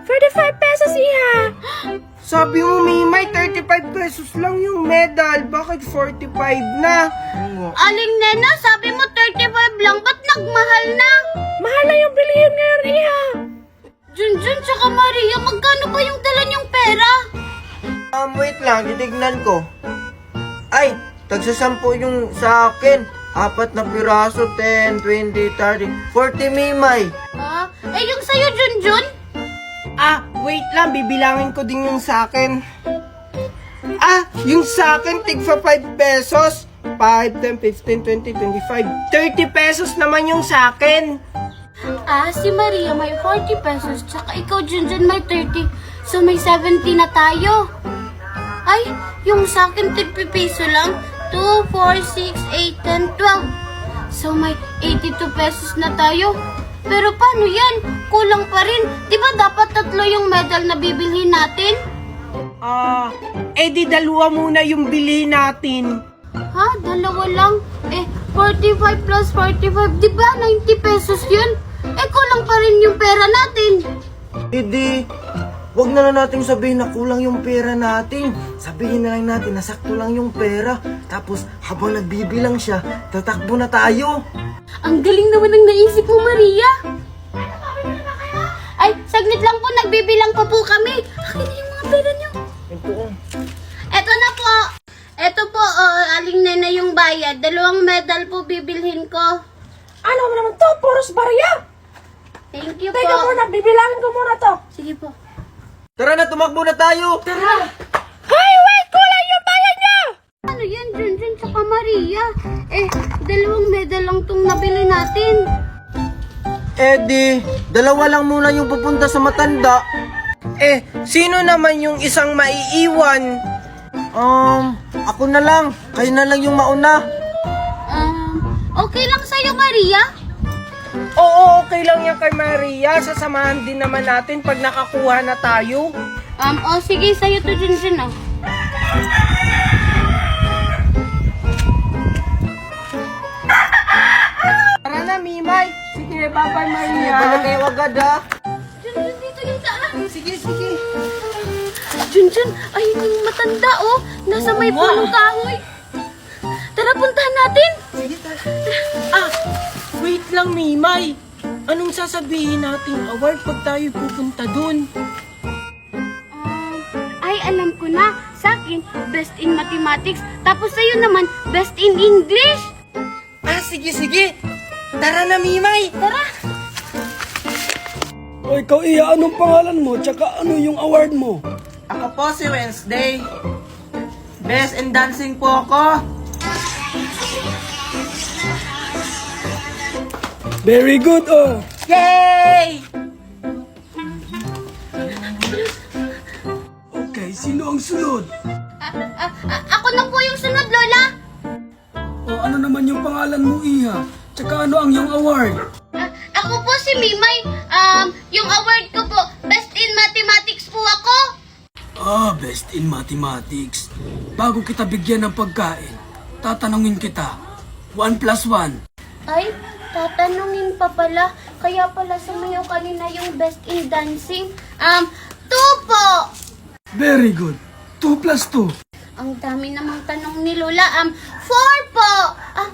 45 pesos, Iha. Sabi mo, Mimay, 35 pesos lang yung medal. Bakit 45 na? Aling Nena, sabi mo 35 lang, ba't nagmahal na? Mahal na yung bilihin ngayon, Iha. Junjun tsaka Maria, magkano ba yung dala niyong pera? Wait lang, titignan ko. Ay, tagsasampo yung sa akin. 4 na piraso, 10, 20, 30, 40, Mimay. Yung sa'yo, Junjun? Wait lang, bibilangin ko din yung sa akin. Yung sa akin, tigfa 5 pesos. 5, 10, 15, 20, 25, 30 pesos naman yung sa akin. Si Maria may 40 pesos, tsaka ikaw, Junjun, may 30. So, may 70 na tayo. Ay, yung sa akin, tig-piso lang. 2, 4, 6, 8, 10, 12. So, may 82 pesos na tayo. Pero paano yan? Kulang pa rin. Di ba dapat 3 yung medal na bibilhin natin? Di dalawa muna yung bilhin natin. Dalawa lang? 45 plus 45, di ba 90 pesos yun? Kulang pa rin yung pera natin. Wag na lang natin sabihin na kulang yung pera natin. Sabihin na lang natin na sakto lang yung pera. Tapos habang nagbibilang siya, tatakbo na tayo. Ang galing naman ng naisip mo, Maria. Ay, saglit lang po, nagbibilang pa po kami. Akin na yung mga pera niyo. Eto na po. Eto po, Aling Nena yung bayad. 2 medal po bibilhin ko. Ano mo naman to? Puros barya. Thank you Teka po. muna, bibilangin ko muna to. Sige po. Tara na, tumakbo na tayo. Tara. Hoy, wait! Kulang yung bayad niyo! Ano yan, Junjun tsaka Maria? 2 medal lang tong nabili natin. Dalawa lang muna yung pupunta sa matanda. Sino naman yung isang maiiwan? Ako na lang. Kayo na lang yung mauna. Okay lang sa'yo, Maria? Oo, okay lang yan kay Maria. Sasamahan din naman natin pag nakakuha na tayo. Sige, sa'yo to, Junjun, Tara na, Mimay. Sige, bye-bye, Maria. Balik kayo agad, Junjun, dito yung daan. Sige. Junjun, ayun yung matanda, nasa may punong kahoy. Tara, puntahan natin. Sige, tara. Wait lang, Mimay. Anong sasabihin nating award pag tayo pupunta dun? Alam ko na. Sa akin, best in mathematics. Tapos sa'yo naman, best in English. Sige. Tara na, Mimay. Tara. O ikaw, Iya, anong pangalan mo? Tsaka ano yung award mo? Ako po si Wednesday. Best in dancing po ako. Very good, Yay! Okay, sino ang sunod? Ako na po yung sunod, Lola. O ano naman yung pangalan mo, Iha? Tsaka ano ang yung award? Ako po si Mimay. Yung award ko po, best in mathematics po ako. Best in mathematics. Bago kita bigyan ng pagkain, tatanungin kita. 1 plus 1. Ay, tatanungin pa pala. Kaya pala sumayaw kanina yung best in dancing. 2 po. Very good. 2 plus 2. Ang dami namang tanong ni Lola. 4 po.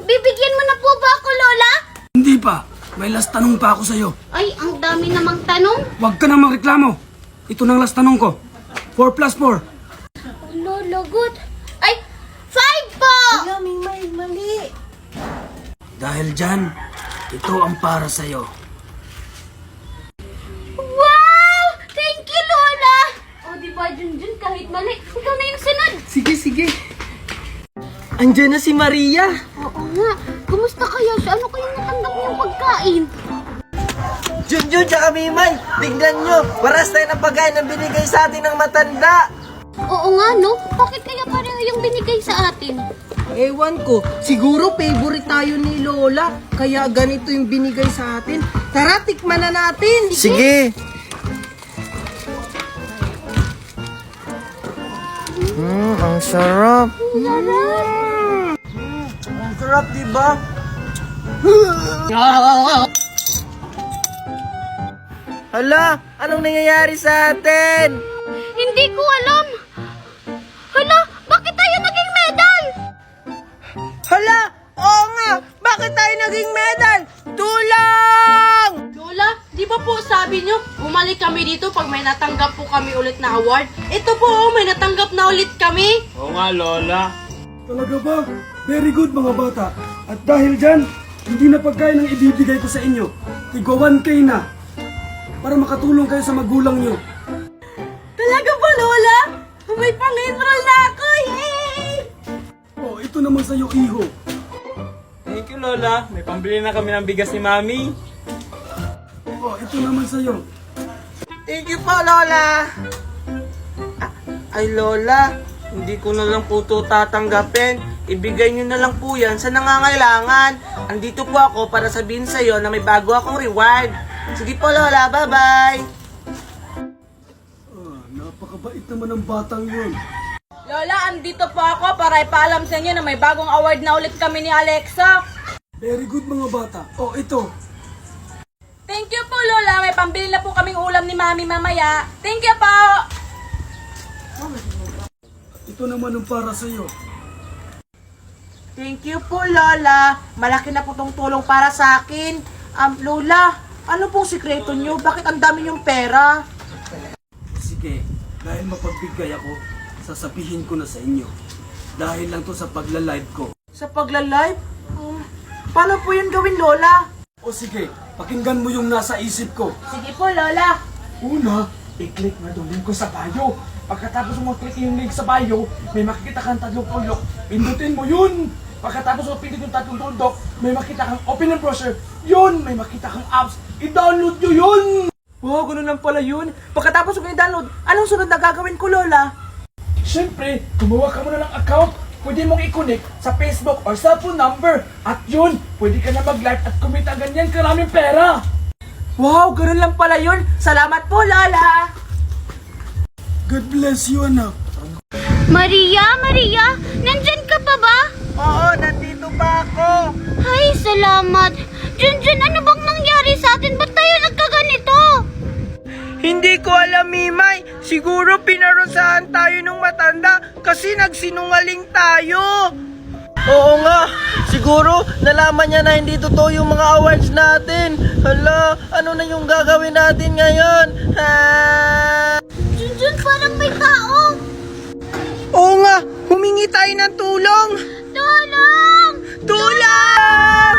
Bibigyan mo na po ba ako, Lola? Hindi pa. May last tanong pa ako sa'yo. Ay, ang dami namang tanong. Huwag ka nang magreklamo. Ito nang last tanong ko. 4 plus 4. Lola, good. Ay, 5 po. Mimay, mali. Dahil dyan, ito ang para sa'yo. Wow! Thank you, Lola. Diba, Junjun, kahit mali, ikaw na yung sunod. Sige. Andiyan na si Maria. Oo nga. Kumusta kaya siya? Ano kayang natanggap niyong pagkain? Junjun tsaka Mimay, tingnan nyo. Paras tayo ng pagkain na binigay sa atin ng matanda. Oo nga, no? Bakit kaya pareho yung binigay sa atin? Ewan ko, siguro favorite tayo ni Lola. Kaya ganito yung binigay sa atin. Tara, tikman na natin. Sige. Ang sarap. Ang sarap, diba? Hala, anong nangyayari sa atin? Hindi ko alam. Hala, bakit tayo naging medal? Hala, oo nga, bakit tayo naging medal? Tulong! Lola, di ba po sabi nyo, bumalik kami dito pag may natanggap po kami ulit na award? Ito po, may natanggap na ulit kami. Oo nga, Lola. Talaga ba? Very good mga bata. At dahil dyan, hindi na pagkain ang ibibigay ko sa inyo. Tigwa 1K na. Para makatulong kayo sa magulang nyo. Talaga ba, Lola? May pang-enroll na ako, yay! Oh, ito naman sa'yo, iho. Thank you, Lola. May pambili na kami ng bigas ni Mami. Oh, ito naman sa'yo. Thank you po, Lola. Ay, Lola, hindi ko na lang po ito tatanggapin. Ibigay niyo na lang po yan sa nangangailangan. Andito po ako para sabihin sa'yo na may bago akong reward. Sige po, Lola. Bye-bye. Napakabait naman ng batang yun. Lola, andito po ako para ipaalam sa inyo na may bagong award na ulit kami ni Alexa. Very good mga bata. Oh, ito. Thank you po, Lola. May pambili na po kaming ulam ni Mami mamaya. Thank you po! Ito naman ang para sa'yo. Thank you po, Lola. Malaki na po tong tulong para sa akin. Lola, ano pong sikreto niyo? Bakit ang dami niyong pera? Sige, dahil mapagbigay ako, sasabihin ko na sa inyo. Dahil lang to sa pagla-live ko. Sa pagla-live? Paano po yun gawin, Lola? O sige, pakinggan mo yung nasa isip ko. Sige po, Lola. Una, i-click mo yung link ko sa bio. Pagkatapos mo click yung link sa bio, may makikita kang tatlong tuldok. Pindutin mo yun! Pagkatapos mo pindutin yung tatlong tuldok, may makita kang open and browser. Yun! May makita kang apps. I-download nyo yun! Wow, ganun lang pala yun. Pagkatapos ko i-download, anong sunod na gagawin ko, Lola? Siyempre, gumawa ka muna ng account. Pwede mong i-connect sa Facebook or cellphone number. At yun, pwede ka na mag-live at kumita ganyan karaming pera. Wow, ganun lang pala yun. Salamat po, Lola! God bless you, anak. Maria, nandyan ka pa ba? Oo, nandito pa ako. Ay, salamat. Junjun, ano bang nangyari sa atin? Ba't tayo nagkaganito? Hindi ko alam, Mimay. Siguro pinarusahan tayo nung matanda kasi nagsinungaling tayo. Oo nga. Siguro nalaman niya na hindi totoo yung mga awards natin. Hala, ano na yung gagawin natin ngayon? Junjun, parang may tao. Oo nga, humingi tayo ng tulong. Tulong! Tulong!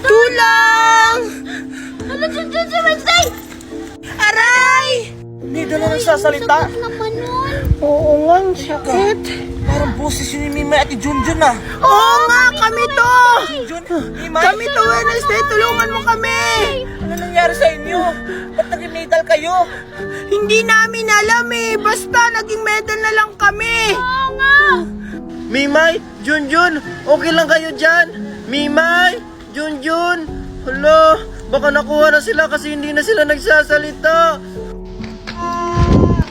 Tulong! Hala, Junjun, si Wednesday! Aray! Hindi na nagsasalita. Sakit naman nun. Oo nga, ang sakit. Parang boses yun ni Mimay at ni Junjun ah. Oo nga, kami to! Kami to, Wednesday, tulungan mo kami! Ano nangyari sa inyo? Ba't naging medal kayo? Hindi namin alam eh, basta naging medal na lang kami! Oo nga. Mimay, Junjun, okay lang kayo dyan? Mimay, Junjun, hala, baka nakuha na sila kasi hindi na sila nagsasalita.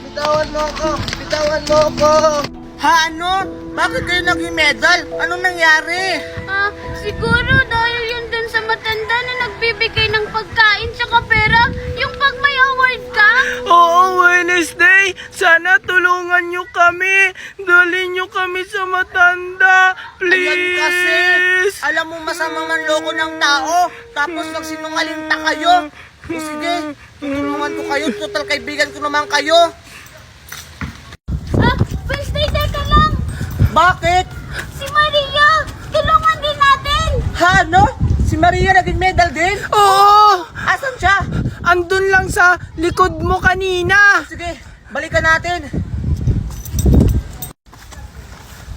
Bitawan mo ako! Bitawan mo ako! Ha, ano? Bakit kayo naging medal? Anong nangyari? Siguro dahil yun dun sa matanda na nagbibigay ng pagkain tsaka pera, yung pag may award ka. Oo, Wednesday! Sana tulungan nyo kami! Dalhin nyo kami sa matanda! Please! Ayan kasi! Alam mo masamang manloko ng tao, tapos nagsinungaling ta kayo! O sige, tutulungan ko kayo, total kaibigan ko naman kayo! Wednesday, teka lang. Bakit? Si Maria, tulungan din natin. Ha, no? Si Maria naging medal din? Oo! Asan siya? Andun lang sa likod mo kanina. Sige, balikan natin.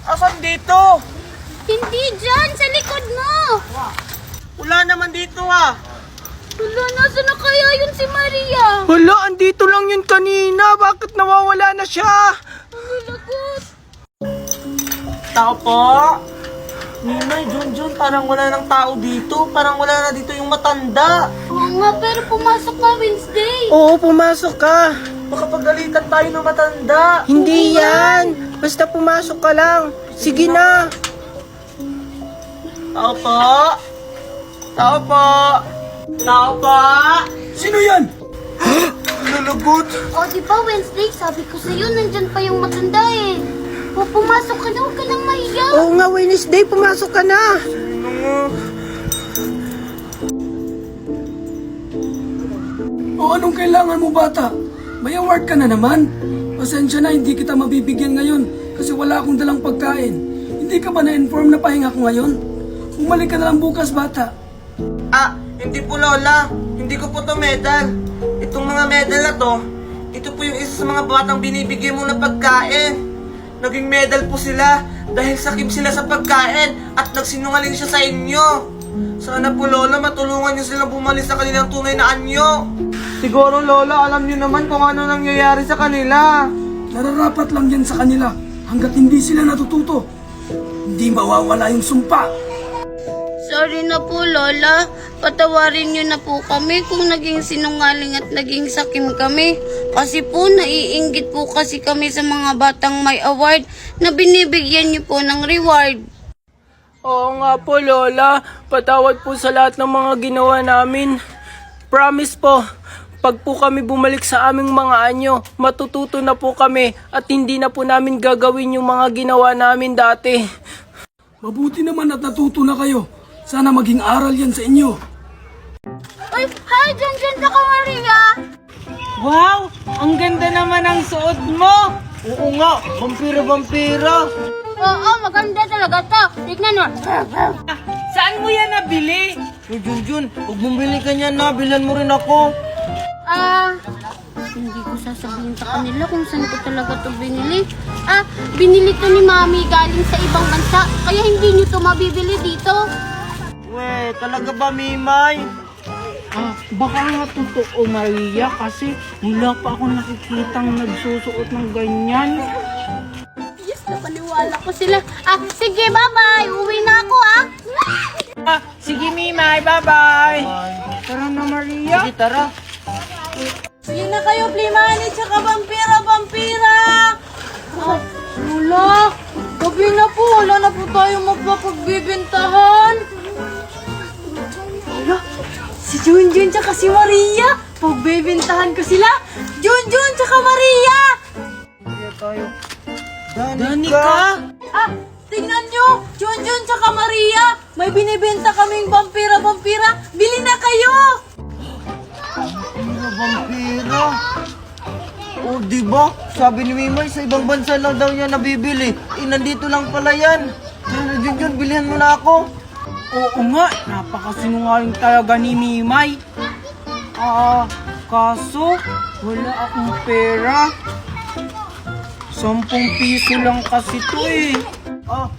Asan dito? Hindi dyan, sa likod mo. Wala naman dito ah. Wala, nasa na kaya yun si Maria? Wala, andito lang yun kanina. Bakit nawawala na siya? Ang lagot. Tao po? Ninay, Junjun, parang wala ng tao dito. Parang wala na dito yung matanda. Oo nga, pero pumasok ka Wednesday. Oo, pumasok ka. Baka pagalitan tayo ng matanda. Hindi yan. Basta pumasok ka lang. Sige na. Tao po? Tao po? Tao po? Sino yan? Lulugod. O, di ba Wednesday, sabi ko sa'yo, nandyan pa yung matanda eh. O, pumasok ka na, huwag ka nang mahiya. Oo nga, Wednesday, pumasok ka na. O anong kailangan mo bata? May award ka na naman. Pasensya na, hindi kita mabibigyan ngayon kasi wala akong dalang pagkain. Hindi ka ba na-inform na pahinga ko ngayon? Bumalik ka na lang bukas bata. Hindi po Lola. Hindi ko po to medal. Itong mga medal na to, ito po yung isa sa mga batang binibigyan mo na pagkain. Naging medal po sila dahil sakim sila sa pagkain at nagsinungaling siya sa inyo. Sana po Lola, matulungan niyo silang bumalik sa kanilang tunay na anyo. Siguro Lola, alam niyo naman kung ano nangyayari sa kanila. Nararapat lang yan sa kanila hanggat hindi sila natututo. Hindi mawawala yung sumpa. Sorry na po, Lola. Patawarin niyo na po kami kung naging sinungaling at naging sakim kami. Kasi po, naiinggit po kasi kami sa mga batang may award na binibigyan niyo po ng reward. Oo nga po Lola, patawad po sa lahat ng mga ginawa namin. Promise po, pag po kami bumalik sa aming mga anyo, matututo na po kami at hindi na po namin gagawin yung mga ginawa namin dati. Mabuti naman at natuto na kayo. Sana maging aral yan sa inyo. Uy, hi, Junjun tsaka Maria! Wow, ang ganda naman ang suot mo. Oo nga, vampira-vampira. Oo, maganda talaga to. Tignan mo. Saan mo yan nabili? Junjun, huwag bumili ka niyan na, bilhan mo rin ako. Hindi ko sasabihin sa kanila kung saan ko talaga to binili. Binili to ni Mami galing sa ibang bansa, kaya hindi niyo to mabibili dito. We, talaga ba Mimay? Baka nga totoo Maria kasi wala pa ako nakikitang nagsusuot ng ganyan. Yes, napaniwala ko sila. Sige, bye-bye. Uwi na ako, Sige Mimay, bye-bye. Tara na Maria. Sige, tara. Bili na kayo, Plimani, tsaka vampira! Lola, gabi na po. Wala na po tayo magpapagbibintahan. Lola, si Junjun tsaka si Maria. Pagbibintahan ko sila. Junjun tsaka Maria! Danica! Tingnan nyo! Junjun tsaka Maria! May binibenta kaming vampira! Bili na kayo! Vampira? O, diba? Sabi ni Mimay, sa ibang bansa lang daw niya nabibili. Nandito lang pala yan. Tara na, Junjun, bilihan mo na ako. Oo nga, napakasinungaling talaga ni Mimay. Kaso, wala akong pera. 10 piso lang kasi to eh.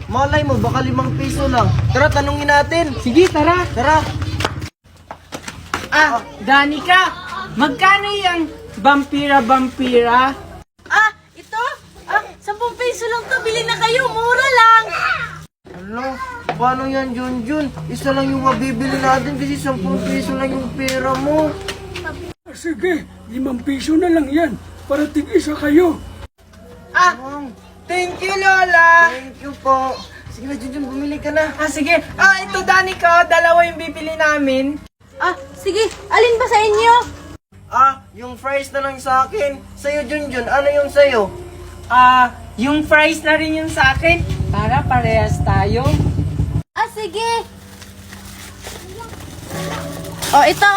Malay mo, baka 5 piso lang. Tara, tanungin natin. Sige, tara. Tara. Danica, magkano yung vampira? Ito? 10 piso lang to. Bili na kayo. Mura lang. Ano? Paano yan, Junjun? Isa lang yung mabibili natin kasi 10 piso lang yung pera mo. Sige, 5 piso na lang yan para tig-isa kayo. Thank you, Lola! Thank you po. Sige na, Junjun, bumili ka na. Sige. Ito, Danica, 2 yung bibili namin. Sige. Alin ba sa inyo? Yung fries na lang sa akin. Sa'yo, Junjun, ano yung sa'yo? Yung fries na rin yung sa akin. Para parehas tayo. Sige. Ito